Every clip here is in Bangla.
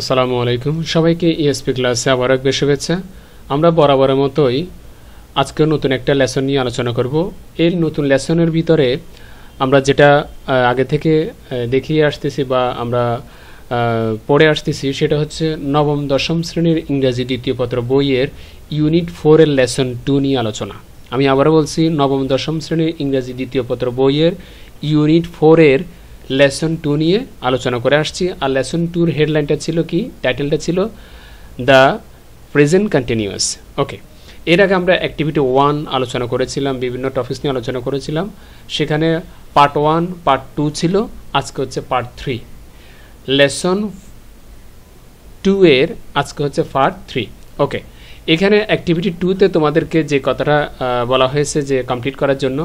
আসসালামু আলাইকুম সবাইকে ইএসপি ক্লাসে আবার একবার শুভেচ্ছা। আমরা বরাবরের মতোই আজকে নতুন একটা লেসন নিয়ে আলোচনা করব। এর নতুন লেসনের ভিতরে আমরা যেটা আগে থেকে দেখিয়ে আসতেছি বা আমরা পড়ে আসতেছি সেটা হচ্ছে নবম দশম শ্রেণীর ইংরেজি দ্বিতীয় পত্র বইয়ের ইউনিট 4 এর লেসন 2 নিয়ে আলোচনা। আমি আবারও বলছি, নবম দশম শ্রেণীর ইংরেজি দ্বিতীয় পত্র বইয়ের ইউনিট 4 এর লেসন 2 নিয়ে আলোচনা করে আসছি। আর লেসন 2-র হেডলাইনটা ছিল কি, টাইটেলটা ছিল দ্য প্রেজেন্ট কন্টিনিউয়াস। ওকে, এর আগে আমরা অ্যাক্টিভিটি 1 আলোচনা করেছিলাম, বিভিন্ন টপিকস নিয়ে আলোচনা করেছিলাম। সেখানে পার্ট 1 পার্ট 2 ছিল, আজকে হচ্ছে পার্ট 3। লেসন 2 এর আজকে হচ্ছে পার্ট 3। ওকে, এখানে অ্যাক্টিভিটি 2-তে তোমাদেরকে যে কথাটা বলা হয়েছে যে কমপ্লিট করার জন্য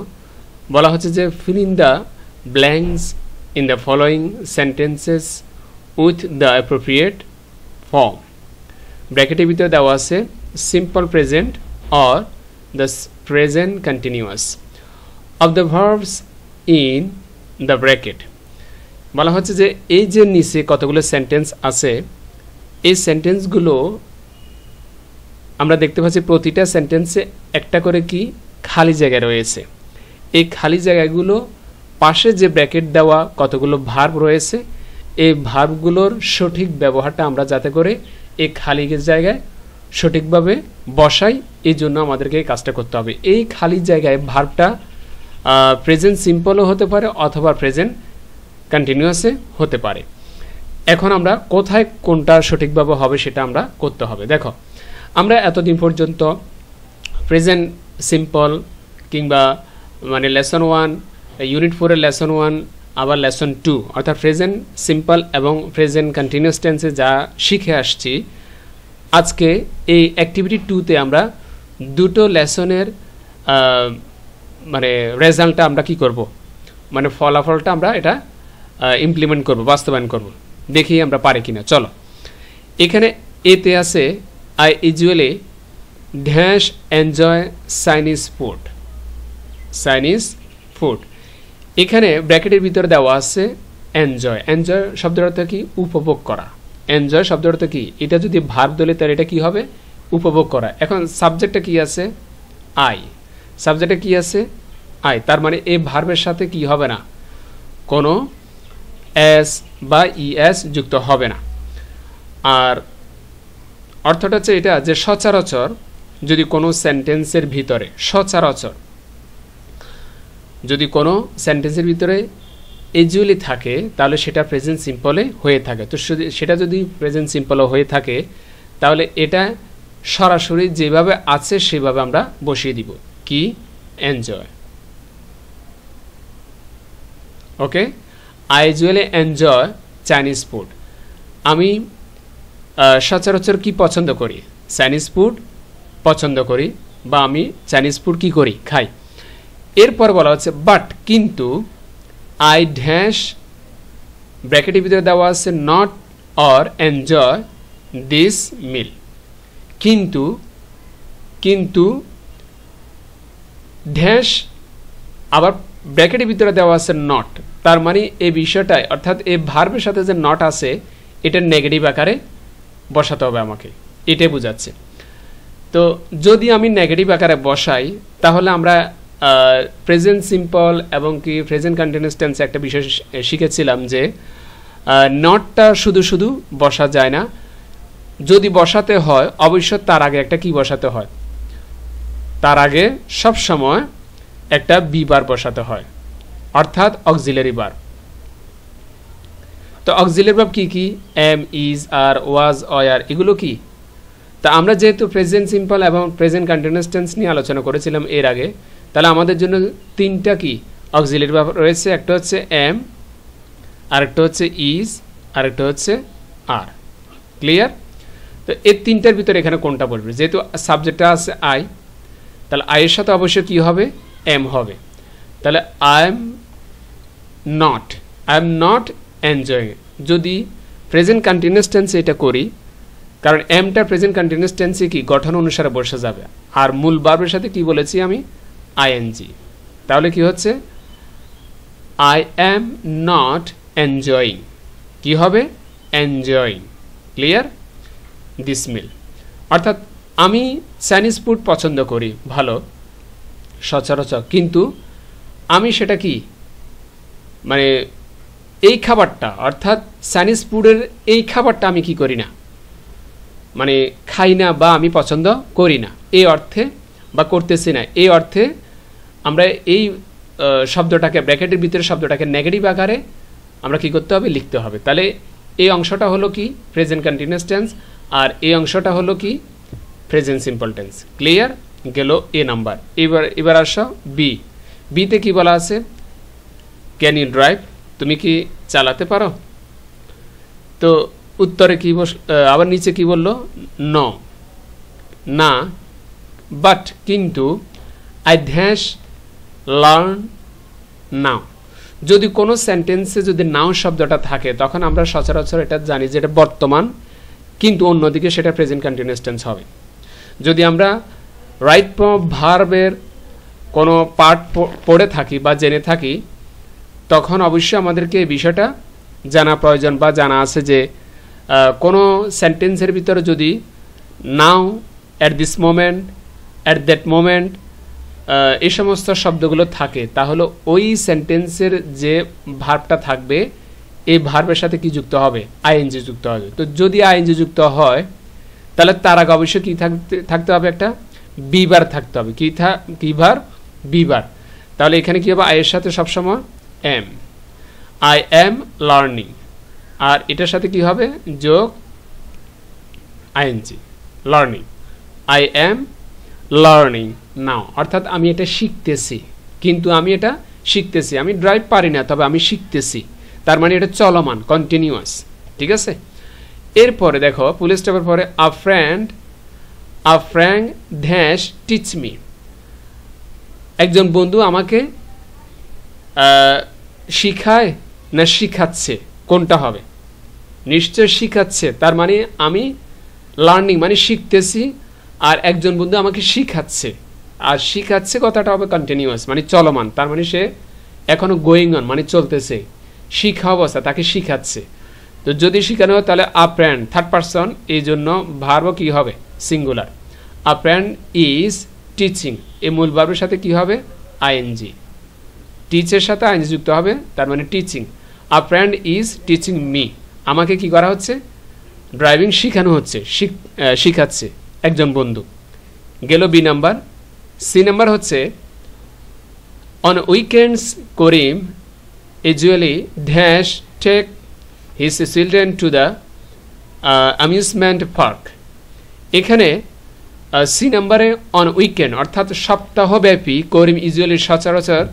বলা হচ্ছে যে fill in the blanks in the following sentences with the appropriate form. ব্র্যাকেটের ভিতরে দেওয়া আছে simple present or the present continuous of the verbs in the bracket. বলা হচ্ছে যে এই যে নিচে কতগুলো সেন্টেন্স আছে, এই সেন্টেন্সগুলো আমরা দেখতে পাচ্ছি প্রতিটা সেন্টেন্সে একটা করে কি খালি জায়গা রয়েছে। এই খালি জায়গাগুলো পাশে যে ব্র্যাকেট দেওয়া কতগুলো ভার্ব রয়েছে, এই ভার্বগুলোর সঠিক ব্যবহারটা আমরা যাতে করে এই খালি জায়গায় সঠিকভাবে বসাই, এই জন্য আমাদেরকে এই কাজটা করতে হবে। এই খালি জায়গায় ভার্বটা প্রেজেন্ট সিম্পলও হতে পারে অথবা প্রেজেন্ট কন্টিনিউয়াসে হতে পারে। এখন আমরা কোথায় কোনটা সঠিকভাবে হবে সেটা আমরা করতে হবে। দেখো, আমরা এতদিন পর্যন্ত প্রেজেন্ট সিম্পল কিংবা মানে লেসন 1 ইউনিট 4 এর লেসন 1 আবার লেসন 2 অর্থাৎ প্রেজেন্ট সিম্পল এবং প্রেজেন্ট কন্টিনিউয়াস টেন্সে যা শিখে আসছি, আজকে এই অ্যাক্টিভিটি 2-তে আমরা দুটো লেসনের মানে রেজাল্টটা আমরা কি করব, মানে ফলাফলটা আমরা এটা ইমপ্লিমেন্ট করব, বাস্তবায়ন করব, দেখি আমরা পারি কিনা। চলো, এখানে এতে আছে I usually dash enjoy Chinese food. Chinese food, এখানে ব্র্যাকেটের ভিতরে দেওয়া আছে এনজয়। এনজয় শব্দের অর্থ কি? উপভোগ করা। এনজয় শব্দের অর্থ কি? এটা যদি ভার্ব ধরে তাহলে এটা কি হবে? উপভোগ করা। এখন সাবজেক্টটা কি আছে? আই। সাবজেক্টে কি আছে? আই। তার মানে এই ভার্বের সাথে কি হবে না, কোনো এস বা ইএস যুক্ত হবে না। আর অর্থটা হচ্ছে এটা যে সচরাচর যদি কোনো সেন্টেন্সের ভিতরে সচরাচর যদি কোনো সেন্টেন্সের ভিতরে ইউজুয়ালি থাকে তাহলে সেটা প্রেজেন্ট সিম্পলে হয়ে থাকে। তো সেটা যদি প্রেজেন্ট সিম্পলে হয়ে থাকে তাহলে এটা সরাসরি যেভাবে আছে সেভাবে আমরা বসিয়ে দিব, কি? Enjoy. Okay, I usually enjoy Chinese food. আমি সচরাচর কি পছন্দ করি? চাইনিজ ফুড পছন্দ করি, বা আমি চাইনিজ ফুড কি করি? খাই। এরপর বলা হচ্ছে বাট কিন্তু আই ড্যাশ ব্র্যাকেটের ভিতরে দেওয়া আছে নট অর এনজয় দিস মিল। কিন্তু কিন্তু ড্যাশ আবার ব্র্যাকেটের ভিতরে দেওয়া আছে নট, তার মানে এই বিষয়টাই অর্থাৎ এই ভার্বের সাথে যে নট আছে এটা নেগেটিভ আকারে বসাতে হবে আমাকে, এটাই বোঝাচ্ছে। তো যদি আমি নেগেটিভ আকারে বসাই তাহলে আমরা প্রেজেন্ট সিম্পল এবং কি প্রেজেন্ট কন্টিনিউয়াস টেন্সে একটা বিষয় শিখেছিলাম যে নটটা শুধু শুধু বসা যায় না, যদি বসাতে হয় অবশ্যই তার আগে একটা কি বসাতে হয়, তার আগে সব সময় একটা বি বার বসাতে হয়, অর্থাৎ অক্সিলারি ভার্ব। তো অক্সিলারি ভার্ব কি কি? Am, is, are, was, were, এগুলো কি? তা আমরা যেহেতু প্রেজেন্ট সিম্পল এবং প্রেজেন্ট কন্টিনিউয়াস টেন্স নিয়ে আলোচনা করেছিলাম এর আগে, তাহলে আমাদের জন্য তিনটা কি অক্সিলারি ভার্ব রয়েছে। একটা হচ্ছে এম, আরেকটা হচ্ছে ইজ, আরেকটা হচ্ছে আর। ক্লিয়ার? তো এই তিনটার ভিতরে এখানে কোনটা বলবে? যেহেতু সাবজেক্টটা আছে আই, তাহলে আই এর সাথে অবশ্যই কি হবে? এম হবে। তাহলে আই এম নট এনজয়িং। যদি প্রেজেন্ট কন্টিনিউয়াস টেন্সে এটা করি, কারণ এমটা প্রেজেন্ট কন্টিনিউয়াস টেন্সে কি গঠন অনুসারে বসে যাবে, আর মূল ভার্বের সাথে কি বলেছি আমি? আইএনজি। তাহলে কি হচ্ছে? I am not enjoying. কি হবে? এনজয়িং। ক্লিয়ার? দিস মিল অর্থাৎ আমি চাইনিজ ফুড পছন্দ করি, ভালো, সচরাচর, কিন্তু আমি সেটা কি মানে এই খাবারটা অর্থাৎ চাইনিজ ফুডের এই খাবারটা আমি কি করি না, মানে খাই না বা আমি পছন্দ করি না এই অর্থে, বা করতেছি না এই অর্থে আমরা এই শব্দটাকে ব্র্যাকেটের ভিতরে শব্দটাকে নেগেটিভ আকারে আমরা কি করতে হবে, লিখতে হবে। তাহলে এই অংশটা হলো কি প্রেজেন্ট কন্টিনিউয়াস টেন্স, আর এই অংশটা হলো কি প্রেজেন্ট সিম্পল টেন্স। ক্লিয়ার? গেল এ নাম্বার। এবার আসো বিতে কি বলা আছে? Can you drive? তুমি কি চালাতে পারো? তো উত্তরে কি আবার নিচে কি বললো? নো, না, বাট, কিন্তু, আই ড্যাশ লার্ন নাও। যদি কোনো সেন্টেন্সে যদি নাও শব্দটা থাকে তখন আমরা সচরাচর এটা জানি যে এটা বর্তমান, কিন্তু অন্যদিকে সেটা প্রেজেন্ট কন্টিনিউয়াস টেন্স হবে। যদি আমরা রাইট ফর্ম ভার্বের কোনো পার্ট পড়ে থাকি বা জেনে থাকি তখন অবশ্যই আমাদেরকে এই বিষয়টা জানা প্রয়োজন বা জানা আছে যে কোনো সেন্টেন্সের ভিতরে যদি now, at this moment, at that moment এই সমস্ত শব্দগুলো থাকে তাহলে ওই সেন্টেন্সের যে ভার্বটা থাকবে এই ভার্বের সাথে কি যুক্ত হবে? আইএনজি যুক্ত হবে। তো যদি আইএনজি যুক্ত হয় তাহলে তার আগে অবশ্যই কি থাকতে হবে? একটা বিবার থাকতে হবে। কি ভার? বিবার। তাহলে এখানে কি হবে? আইয়ের সাথে সবসময় এম, আই এম লার্নিং, আর এটার সাথে কি হবে? যোগ ING, learning, I am learning now, অর্থাৎ আমি এটা শিখতেছি, কিন্তু আমি এটা শিখতেছি, আমি ড্রাইভ পারি না তবে আমি শিখতেছি, তার মানে এটা চলমান, কন্টিনিউয়াস। ঠিক আছে? এরপরে দেখো ফুল স্টপের পরে আ ফ্রেন্ড ড্যাশ টিচ মি, একজন বন্ধু আমাকে শিখায় না শিখাচ্ছে, কোনটা হবে? নিশ্চয় শিখাচ্ছে, তার মানে আমি লার্নিং মানে শিখতেছি, আর একজন বন্ধু আমাকে শিখাচ্ছে, আর শিখাচ্ছে কথাটা হবে কন্টিনিউয়াস মানে চলমান, তার মানে সে এখনো গোয়িং অন মানে চলতেছে, শিখা অবস্থা, তাকে শিখাচ্ছে। তো যদি শিখানো হয় তাহলে অ্যাপ্রেন্ড থার্ড পারসন, এই জন্য ভার্ব কি হবে? সিঙ্গুলার। অ্যাপ্রেন্ড ইজ টিচিং, এই মূল ভার্বের সাথে কি হবে? আইএনজি, টিচের সাথে আইএনজি যুক্ত হবে, তার মানে টিচিং। অ্যাপ্রেন্ড ইজ টিচিং মি, আমাকে কি করা হচ্ছে? ড্রাইভিং শিখানো হচ্ছে, শিখাচ্ছে একজন বন্ধু। গেল বি নাম্বার। সি নাম্বার হচ্ছে on weekends Karim usually dash take his children to the amusement park. এখানে সি নাম্বারে অন উইকেন্ড অর্থাৎ সপ্তাহব্যাপী করিম ইউজুয়ালি সচরাচর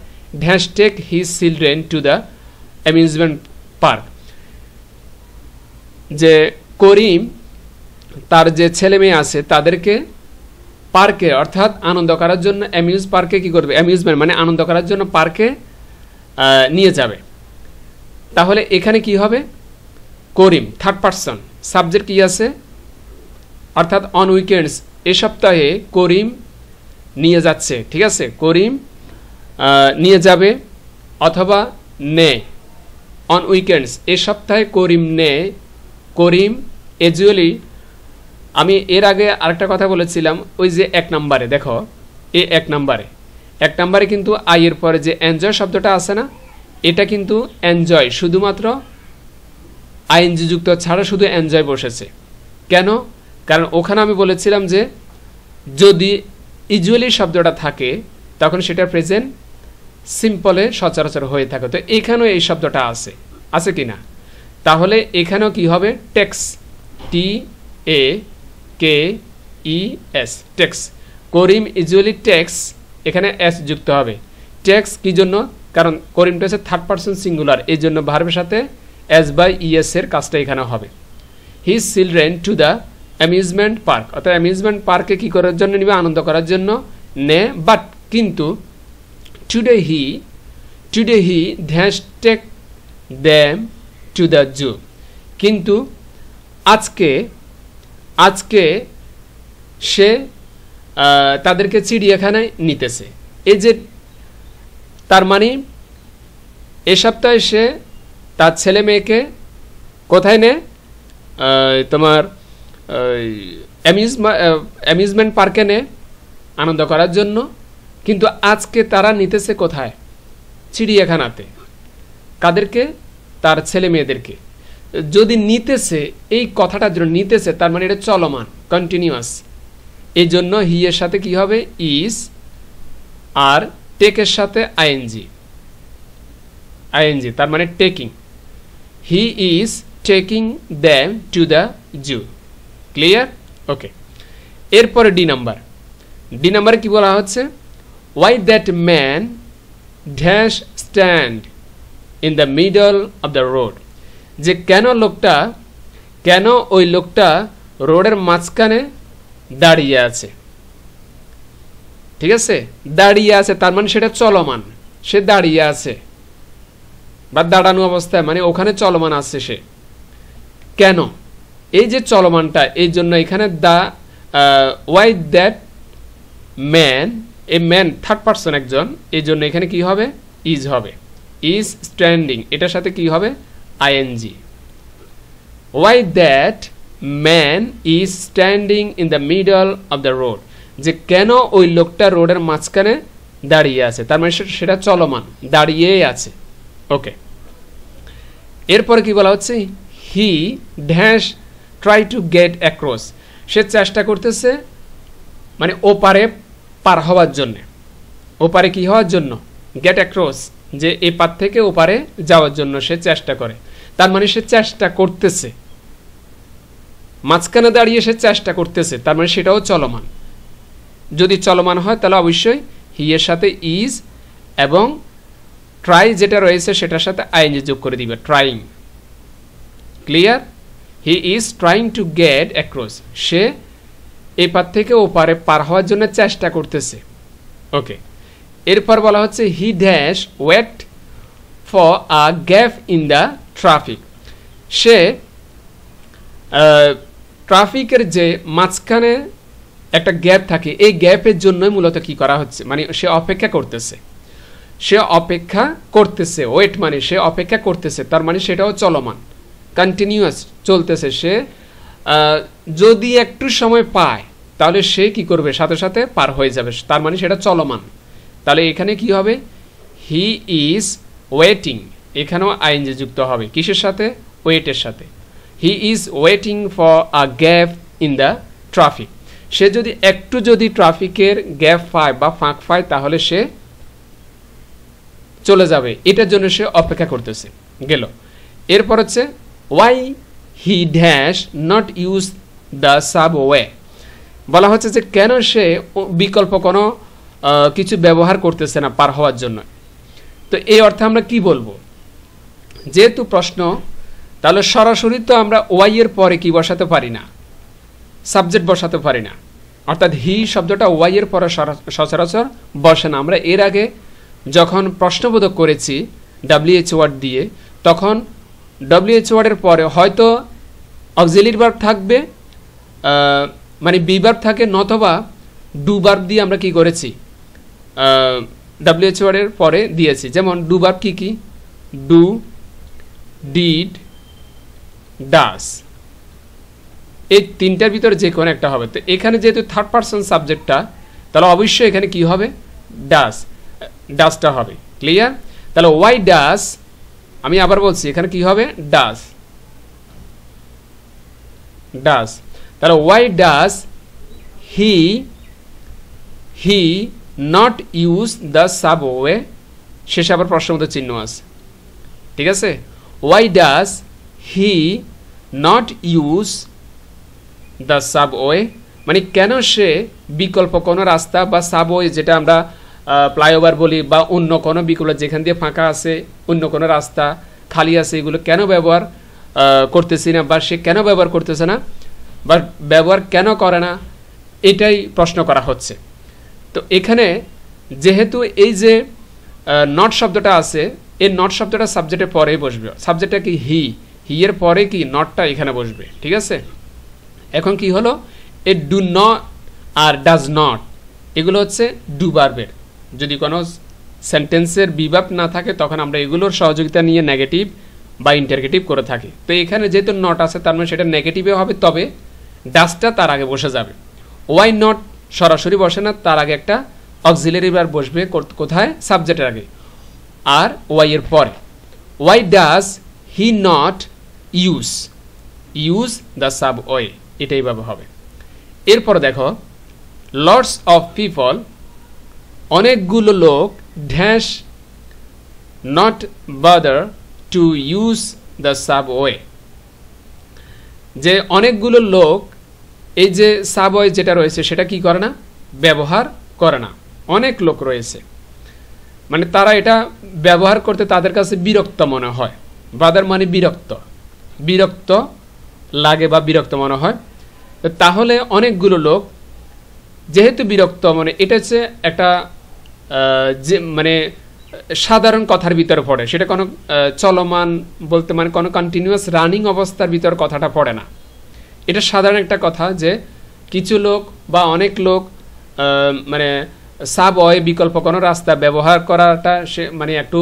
dash take his children to the amusement park, যে করিম তার যে ছেলে মেয়ে আছে তাদেরকে পার্কে অর্থাৎ আনন্দ করার জন্য, অ্যামিউজ পার্কে কি করবে? অ্যামিউজমেন্ট মানে আনন্দ করার জন্য পার্কে নিয়ে যাবে। তাহলে এখানে কি হবে? করিম থার্ড পারসন, সাবজেক্ট কি আছে? অর্থাৎ অন উইকেন্ডস, এ সপ্তাহে করিম নিয়ে যাচ্ছে। ঠিক আছে? করিম নিয়ে যাবে অথবা নে, অন উইকেন্ডস এ সপ্তাহে করিম নে, করিম ইউজুয়ালি। আমি এর আগে আরেকটা কথা বলেছিলাম, ওই যে এক নম্বরে দেখো, এই এক নম্বরে কিন্তু আই এর পরে যে এনজয় শব্দটা আছে না, এটা কিন্তু এনজয় শুধুমাত্র আইএনজি যুক্ত ছাড়া শুধু এনজয় বসেছে। কেন? কারণ ওখানে আমি বলেছিলাম যে যদি ইউজুয়ালি শব্দটা থাকে তখন সেটা প্রেজেন্ট সিম্পলে সচরাচর হয়ে থাকে। তো এখানেও এই শব্দটা আছে কি না? তাহলে এখানেও কি হবে? টেক্স, টি এ কে ই এস, টেক্স। করিম ইউজুয়ালি টেক্স, এখানে এস যুক্ত হবে। টেক্স কি জন্য? কারণ করিমটা হচ্ছে থার্ড পারসন সিঙ্গুলার, এই জন্য ভার্বের সাথে এস বাই ইএস এর কাজটা এখানে হবে। His children to the amusement park, অর্থাৎ অ্যামিউজমেন্ট পার্কে কি করার জন্য নিবে? আনন্দ করার জন্য নে, বাট কিন্তু today he dash take them to the zoo, কিন্তু আজকে সে তাদেরকে চিড়িয়াখানায় নিতেছে। এই যে তার মানে এ সপ্তাহে সে তার ছেলে মেয়েকে কোথায় নেয়? তোমার অ্যামিউজমেন্ট পার্কে নে আনন্দ করার জন্য, কিন্তু আজকে তারা নিতেছে কোথায়? চিড়িয়াখানাতে। কাদেরকে? তার ছেলে মেয়েদেরকে। যদি নিতেছে, এই কথাটার জন্য নিতেছে, তার মানে এটা চলমান, কন্টিনিউয়াস। এই জন্য হি এর সাথে কি হবে? ইজ, আর টেকের সাথে আইএনজি, তার মানে taking. He is taking them to the zoo. Clear? Okay. এরপরে ডি নাম্বারে কি বলা হচ্ছে? Why that man dash stand in the middle of the road, যে কেন ওই লোকটা রোডের মাঝখানে দাঁড়িয়ে আছে। ঠিক আছে, দাঁড়িয়ে আছে তার মানে সেটা চলমান, সে দাঁড়িয়ে আছে বা দাঁড়ানো অবস্থায়, মানে ওখানে চলমান আছে সে। কেন? এই যে চলমানটা, এই জন্য এখানে the why that man, a man third person একজন, এই জন্য এখানে কি হবে? ইজ হবে। ইজ স্ট্যান্ডিং, এটার সাথে কি হবে? I N G. Why that man is standing in the middle of the road, যে কেন ওই লোকটা রোডের মাঝখানে দাঁড়িয়ে আছে, তার মানে সেটা চলমান, দাঁড়িয়েই আছে। ওকে। এরপরে কি বলা হচ্ছে? He dash try to get across, সে চেষ্টা করতেছে মানে ওপারে পার হওয়ার জন্য। ওপারে কি হওয়ার জন্য? গেট অ্যাক্রস, যে এই পার থেকে ওপারে যাওয়ার জন্য সে চেষ্টা করে। তার মানে সে চেষ্টা করতেছে, মাঝখানে দাঁড়িয়ে সে চেষ্টা করতেছে, তার মানে সেটাও চলমান। যদি চলমান হয় তাহলে অবশ্যই হি এর সাথে ইজ এবং ট্রাই যেটা রয়েছে সেটার সাথে আইএনজি যোগ করে দিবে, trying. Clear? He is trying to get across, সে এই পার থেকে ওপারে পার হওয়ার জন্য চেষ্টা করতেছে। ওকে। এরপর বলা হচ্ছে he dash wait for a gap in the traffic, সে ট্রাফিকের যে মাঝখানে একটা গ্যাপ থাকে, এই গ্যাপের জন্যই মূলত কি করা হচ্ছে, মানে সে অপেক্ষা করতেছে, ওয়েট মানে সে অপেক্ষা করতেছে, তার মানে সেটাও চলমান, কন্টিনিউয়াস, চলতেছে। সে যদি একটু সময় পায় তাহলে সে কি করবে? সাথে সাথে পার হয়ে যাবে, তার মানে সেটা চলমান। তাহলে এখানে কি হবে? হি ইজ ওয়েটিং, এখানেও আইএনজি যুক্ত হবে, কিসের সাথে? ওয়েটের সাথে। He is waiting for a gap in the traffic, সে যদি ট্রাফিকের গ্যাপ পায় বা ফাঁক পায় তাহলে সে চলে যাবে, এটার জন্য সে অপেক্ষা করতেছে। গেল। এরপর হচ্ছে why he dash not use the subway, বলা হচ্ছে যে কেন সে বিকল্প কোনো কিছু ব্যবহার করতেছে না পার হওয়ার জন্য। তো এই অর্থে আমরা কি বলবো? যেহেতু প্রশ্ন, তাহলে সরাসরি তো আমরা ওয়াই এর পরে কি বসাতে পারি না, সাবজেক্ট বসাতে পারি না, অর্থাৎ হি শব্দটা ওয়াই এর পরে সচরাচর বসে না। আমরা এর আগে যখন প্রশ্নবোধক করেছি ডাব্লিউএইচ ওয়ার্ড দিয়ে, তখন ডাব্লিউএইচ ওয়ার্ডের পরে হয়তো অক্সিলিয়ারি ভার্ব থাকবে, মানে বি ভার্ব থাকে, নতবা ডু ভার্ব দিয়ে আমরা কি করেছি? ডাব্লিউএইচ ওয়ার্ডের পরে দিয়েছি। যেমন ডু ভার্ব কি কি? ডু, ডিড, ডাস, এই তিনটার ভিতরে যে কোনো একটা হবে। তো এখানে যেহেতু থার্ড পারসন সাবজেক্টটা, তাহলে অবশ্যই এখানে কি হবে? ডাসটা হবে। ক্লিয়ার? তাহলে ওয়াই ডাস, আমি আবার বলছি এখানে কি হবে? ডাস। তাহলে why does he not use the subway, শেষে আবার প্রশ্নবোধক চিহ্ন আছে। ঠিক আছে? Why does he not use the subway, মানে কেন সে বিকল্প কোনো রাস্তা বা সাবওয়ে, যেটা আমরা ফ্লাইওভার বলি, বা অন্য কোনো বিকল্প যেখান দিয়ে ফাঁকা আছে, অন্য কোনো রাস্তা খালি আছে, এগুলো কেন ব্যবহার করতেছি না, বা সে কেন ব্যবহার করতেছে না, বা ব্যবহার কেন করে না, এটাই প্রশ্ন করা হচ্ছে। তো এখানে যেহেতু এই যে নট শব্দটা আছে, এই নট শব্দটা সাবজেক্টের পরেই বসবে। সাবজেক্টটা কি? হি এর পরে কি নটটা এখানে বসবে। ঠিক আছে? এখন কি হলো? এ ডু নট আর ডাজ নট, এগুলো হচ্ছে ডু ভার্বের। যদি কোনো সেন্টেন্সের বিভাব না থাকে তখন আমরা এগুলোর সহযোগিতা নিয়ে নেগেটিভ বা ইন্টারগেটিভ করে থাকি। তো এখানে যেহেতু নট আছে তার মানে সেটা নেগেটিভে হবে, তবে ডাসটা তার আগে বসে যাবে। ওয়াই নট সরাসরি বসে না, তার আগে একটা অক্সিলারি ভার্ব বসবে কোথায়? সাবজেক্টের আগে, আর ওয়াই এর পরে। Why does he not use the subway, এটাই ভাবে হবে। এরপর দেখো লটস অফ পিপল, অনেকগুলো লোক, dash not bother to use the subway, যে অনেকগুলো লোক এই যে সাবওয়ে যেটা রয়েছে সেটা কি করে না? ব্যবহার করে না। অনেক লোক রয়েছে মানে তারা এটা ব্যবহার করতে তাদের কাছে বিরক্ত মনে হয়। বাদার মানে বিরক্ত লাগে বা বিরক্ত মনে হয়। তাহলে অনেকগুলো লোক যেহেতু বিরক্ত, মানে এটা হচ্ছে একটা যে মানে সাধারণ কথার ভিতরে পড়ে, সেটা কোনো চলমান বলতে মানে কোনো কন্টিনিউয়াস রানিং অবস্থার ভিতর কথাটা পড়ে না। এটা সাধারণ একটা কথা যে কিছু লোক বা অনেক লোক মানে সাবওয়ে বিকল্প কোনো রাস্তা ব্যবহার করাটা সে মানে একটু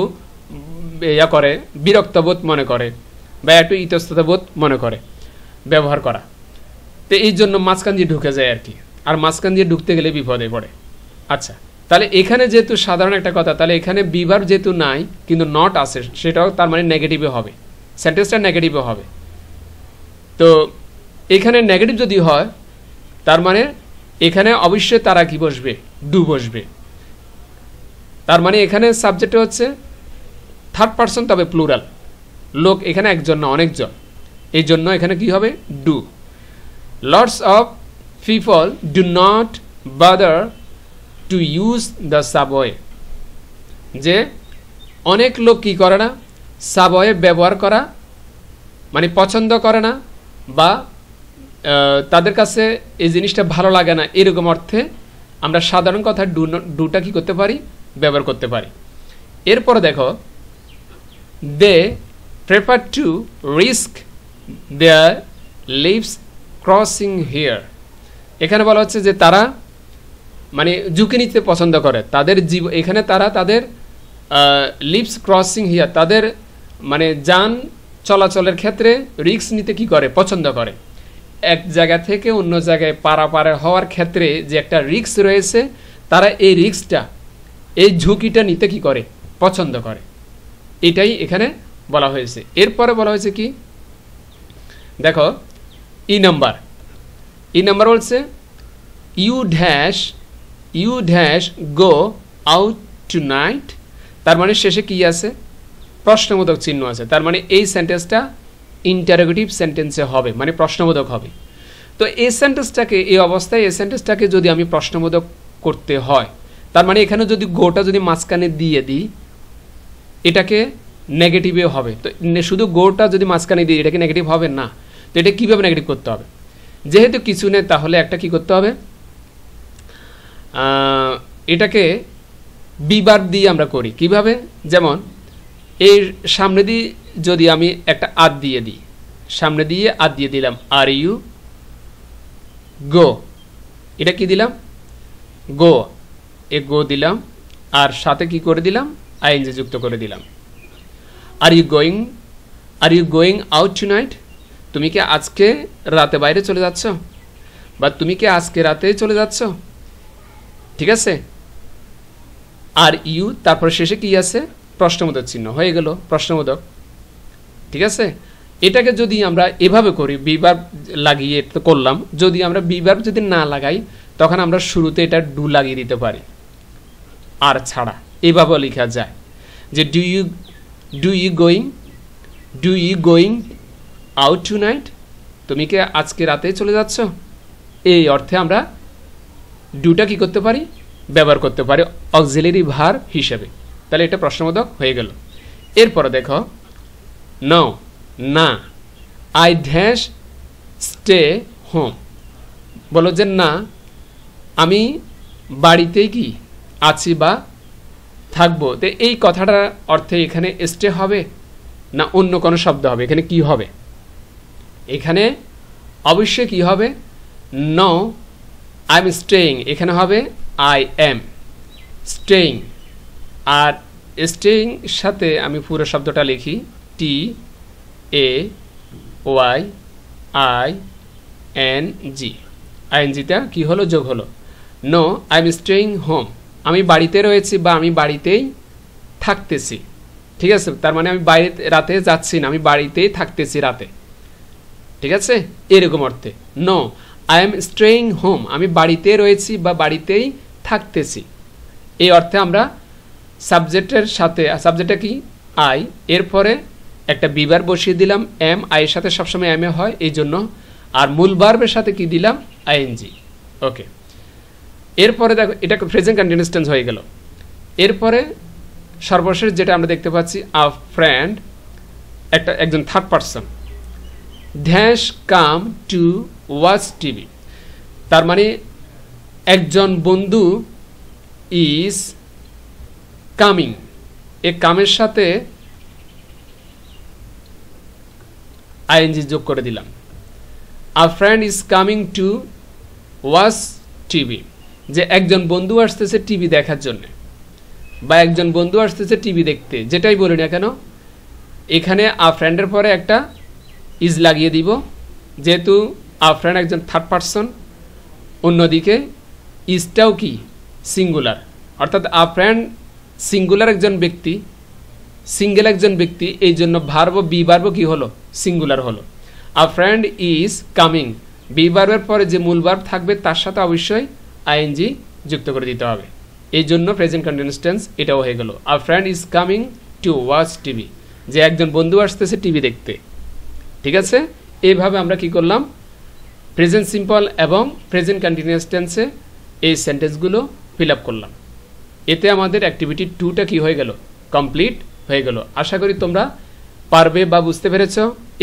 ইয়া করে, বিরক্তবোধ মনে করে বা একটু ইতস্ততাবোধ মনে করে ব্যবহার করা। তো এই জন্য মাঝখান দিয়ে ঢুকে যায় আর কি, আর মাঝখান দিয়ে ঢুকতে গেলে বিপদে পড়ে। আচ্ছা, তাহলে এখানে যেহেতু সাধারণ একটা কথা, তাহলে এখানে বিভার যেহেতু নাই কিন্তু নট আছে, সেটাও তার মানে নেগেটিভে হবে, সেন্টেন্সটা নেগেটিভে হবে। তো এখানে নেগেটিভ যদি হয় তার মানে এখানে অবশ্যই তারা কি বসবে? ডু বসবে। তার মানে এখানে সাবজেক্ট হচ্ছে থার্ড পারসন, তবে প্লুরাল। লোক এখানে একজন না অনেকজন, এই জন্য এখানে কি হবে? Do. Lots of people do not bother to use the subway, যে অনেক লোক কি করে না? সাবওয়ে ব্যবহার করা মানে পছন্দ করে না বা তাদের কাছে এই জিনিসটা ভালো লাগে না, এরকম অর্থে আমরা সাধারণ কথা ডুটা কি করতে পারি? ব্যবহার করতে পারি। এরপরে দেখো they prefer to risk their lives crossing here, এখানে বলা হচ্ছে যে তারা মানে ঝুঁকি নিতে পছন্দ করে, তাদের এখানে তারা তাদের লিভস ক্রসিং হিয়ার, তাদের মানে যান চলাচলের ক্ষেত্রে রিস্ক নিতে কি করে? পছন্দ করে। এক জায়গা থেকে অন্য জায়গায় পারাপার হওয়ার ক্ষেত্রে যে একটা রিস্ক রয়েছে, তারা এই রিস্কটা, এই ঝুঁকিটা নিতে কি করে? পছন্দ করে। এটাই এখানে বলা হয়েছে। এরপরে বলা হয়েছে কি দেখো ই নাম্বার বলছে you dash go out tonight, তার মানে শেষে কি আছে? প্রশ্নবোধক চিহ্ন আছে। তার মানে এই সেন্টেন্সটা ইন্টারোগেটিভ সেন্টেন্সে হবে, মানে প্রশ্নবোধক হবে। তো এই সেন্টেন্সটাকে, এই অবস্থায় এই সেন্টেন্সটাকে যদি আমি প্রশ্নবোধক করতে হয়, তার মানে এখানে যদি গোটা যদি মাঝখানে দিয়ে দিই, এটাকে নেগেটিভে হবে। তো শুধু গোটা যদি মাঝখানে দিই, এটাকে নেগেটিভ হবে না। তো এটা কীভাবে নেগেটিভ করতে হবে? যেহেতু কিছু নেই, তাহলে একটা কি করতে হবে? এটাকে বিভার্ব দিয়ে আমরা করি। কিভাবে? যেমন এর সামনে দিয়ে যদি আমি একটা আদ দিয়ে দিই, সামনে দিয়ে আদ দিয়ে দিলাম, আর ইউ গো, এটা কি দিলাম? গো, এ গো দিলাম, আর সাথে কি করে দিলাম? আইএনজি যুক্ত করে দিলাম। Are you going out tonight, তুমি কি আজকে রাতে বাইরে চলে যাচ্ছ, বা তুমি কি আজকে রাতে চলে যাচ্ছ? ঠিক আছে। আর ইউ তারপর শেষে কি আছে? প্রশ্নবোধক চিহ্ন, হয়ে গেল প্রশ্নবোধক। ঠিক আছে। এটাকে যদি আমরা এভাবে করি, বিভার্ব লাগিয়ে তো করলাম, যদি আমরা বিভার্ব যদি না লাগাই, তখন আমরা শুরুতে এটা ডু লাগিয়ে দিতে পারি আর ছাড়া। এভাবে লেখা যায় যে do you going out tonight, তুমি কি আজকে রাতে চলে যাচ্ছ? এই অর্থে আমরা ডুটা কি করতে পারি? ব্যবহার করতে পারি অক্সিলারি ভার্ব হিসেবে। তাহলে এটা প্রশ্নবোধক হয়ে গেল। এরপরে দেখো নো, না, আই ড্যাশ স্টে হোম, বলো যে না, আমি বাড়িতেই কি আছি বা থাকবো। তো এই কথাটার অর্থে এখানে স্টে হবে না অন্য কোনো শব্দ হবে? এখানে কি হবে? এখানে অবশ্যই কি হবে? নো আই এম স্টেইং, এখানে হবে আই এম স্টেইং। আর স্টেইং সাথে আমি পুরো শব্দটা লিখি, T A Y I N G, আইএনজিটা কি হলো, যোগ হলো। No I am staying home, আমি বাড়িতে রয়েছি বা আমি বাড়িতেই থাকতেছি। ঠিক আছে, তার মানে আমি বাইরে রাতে যাচ্ছি না, আমি বাড়িতেই থাকতেছি রাতে। ঠিক আছে, এরকম অর্থে। No I am staying home, আমি বাড়িতে রয়েছি বা বাড়িতেই থাকতেছি। এই অর্থে আমরা সাবজেক্টের সাথে, সাবজেক্টটা কি আই, এরপরে একটা বিভার বসিয়ে দিলাম, এম আইয়ের সাথে সবসময় এম এ হয় এই জন্য, আর মূল ভার্বের সাথে কি দিলাম, আইএনজি। ওকে, এরপরে দেখো এটা প্রেজেন্ট কন্টিনিউয়াস টেন্স হয়ে গেল। এরপরে সর্বশেষ যেটা আমরা দেখতে পাচ্ছি, আ ফ্রেন্ড, একজন third person, dash come to watch TV, তার মানে একজন বন্ধু ইজ কামিং, এ কামের সাথে আইএনজি যোগ করে দিলাম। আ friend is coming to watch TV, যে একজন বন্ধু আসতেছে টিভি দেখার জন্য, বা একজন বন্ধু আসতেছে টিভি দেখতে, যেটাই বলি না কেন, এখানে আ ফ্রেন্ডের পরে একটা ইজ লাগিয়ে দিব, যেহেতু আ ফ্রেন্ড একজন থার্ড পারসন, অন্যদিকে ইজটাও কি সিঙ্গুলার, অর্থাৎ আ ফ্রেন্ড সিঙ্গুলার একজন ব্যক্তি, সিঙ্গেল একজন ব্যক্তি, এই জন্য ভার্ব বি ভার্ব কি হলো, সিঙ্গুলার হলো। A friend is coming, be ভার্বের পরে যে মূল ভার্ব থাকবে তার সাথে অবশ্যই আইএনজি যুক্ত করে দিতে হবে, এই জন্য প্রেজেন্ট কন্টিনিউয়াস টেন্স এটাও হয়ে গেল। আ friend is coming to watch TV, যে একজন বন্ধু আসতেছে টিভি দেখতে। ঠিক আছে, এইভাবে আমরা কি করলাম, প্রেজেন্ট সিম্পল এবং প্রেজেন্ট কন্টিনিউয়াস টেন্সে এই সেন্টেন্সগুলো ফিল আপ করলাম। এতে আমাদের অ্যাক্টিভিটি 2টা কি হয়ে গেল, কমপ্লিট হয়ে গেল। আশা করি তোমরা পারবে বা বুঝতে পেরেছ।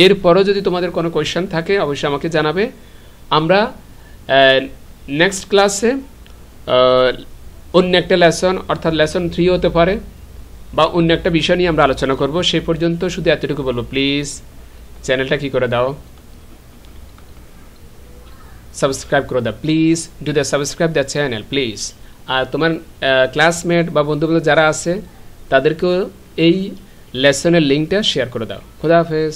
এরপরও যদি তোমাদের কোনো কোয়েশ্চেন থাকে অবশ্যই আমাকে জানাবে। আমরা নেক্সট ক্লাসে অন্য একটা লেসন, অর্থাৎ লেসন 3 হতে পারে, বা অন্য একটা বিষয় নিয়ে আমরা আলোচনা করব। সেই পর্যন্ত শুধু এতটুকু বলবো, প্লিজ চ্যানেলটা কি করে দাও, সাবস্ক্রাইব করে দাও, please do the subscribe the channel please. আর তোমার ক্লাসমেট বা বন্ধুবান্ধব যারা আছে তাদেরকেও এই লেসনের লিঙ্কটা শেয়ার করে দাও। খোদা হাফেজ।